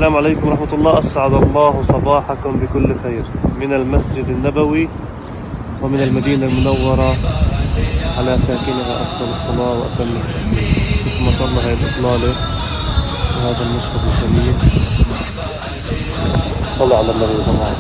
السلام عليكم ورحمة الله. أسعد الله صباحكم بكل خير من المسجد النبوي ومن المدينة المنورة على ساكنها أفضل الصلاة وأتم التسليم. شوف ما شاء الله هاي الإطلالة وهذا المشهد الجميل. صلوا على النبي يا جماعة.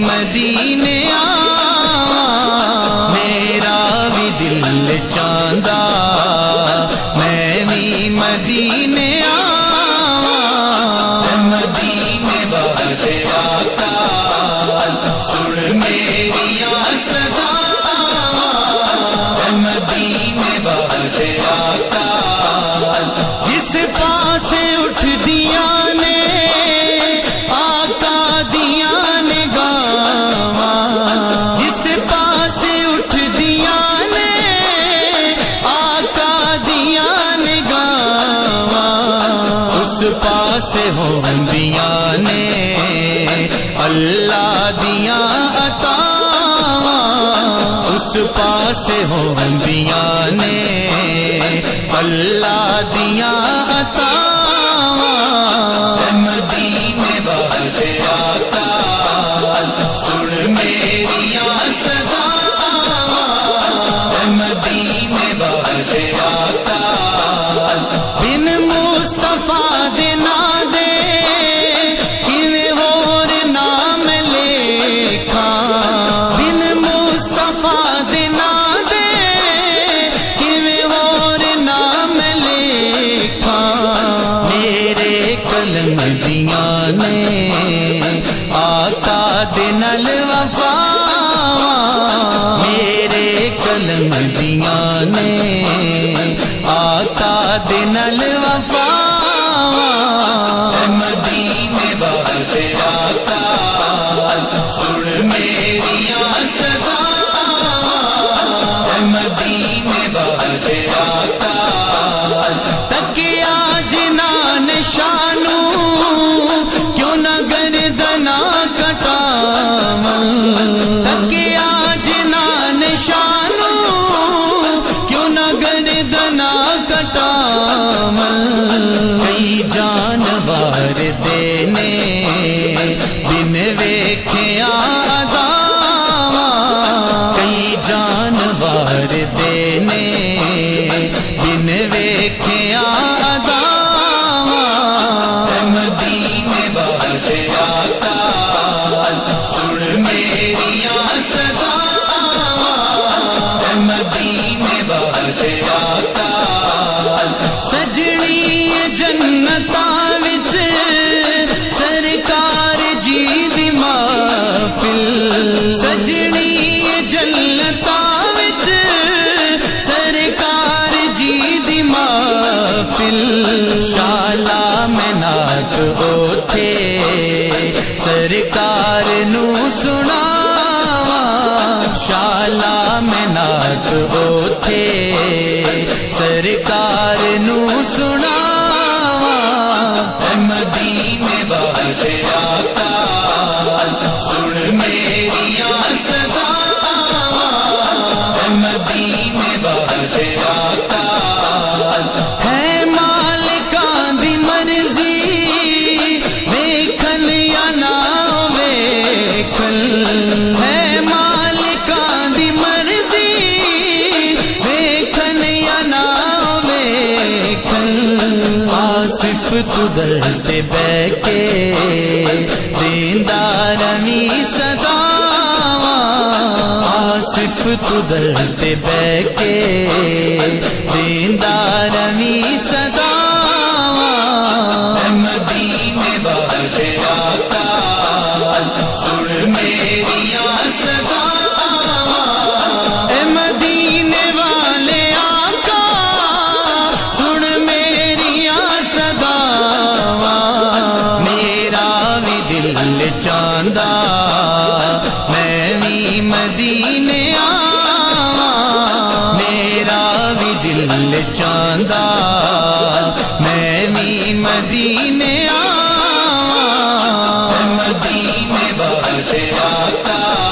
مدینے آواں میرا بھی دل چاہندا میں بھی مدینے آواں مدینے باد آقا سن میریاں صداواں مدینے باد آقا جس پاسے اٹھ دیاں نے سے ہوندیاں نے اللہ دیاں عطاواں اس پاس ہوندیاں نے اللہ دیاں عطاواں مدینے باد آقا سن میریاں صداواں مدینے باد آقا بن مصطفیٰ دینا مدیاں نے آقا دنل وفاواں میرے کلم دیاں نے آقا دنل وفاواں مدینے باد آقا سن میریاں صداواں مدینے باد آقا تکیا جنان شانو کیوں نہ گردنا کٹاواں تکیا جنان شانو کیوں نہ گردنا کٹاواں کئی جانور دینے بن ویکھیا اگاواں کئی جانور دینے بن ویکھیا مدینے باد آقا سن میریاں صداواں مدینے باد آقا سجنی جنتاں وچ سرکار جی دی محفل سجنی جنتاں وچ سرکار جی دی محفل شالا میں نعت اوتھے سرکار نو سناواں شالا میں نعت اوتھے سرکار نو سناواں مدینے باد آقا سن میریاں صداواں مدینے باد آقا آصف تو در تے بہ کے دیندا رمی صداواں آصف تو در تے بہ کے دیندا رمی صداواں مدینے باد آقا سن میریاں صداواں مدینے والے آقا سن میریاں صداواں میرا بھی دل چاہندا میں بھی مدینے آواں میرا بھی دل چاہندا میں بھی مدینے آواں مدینے والے آقا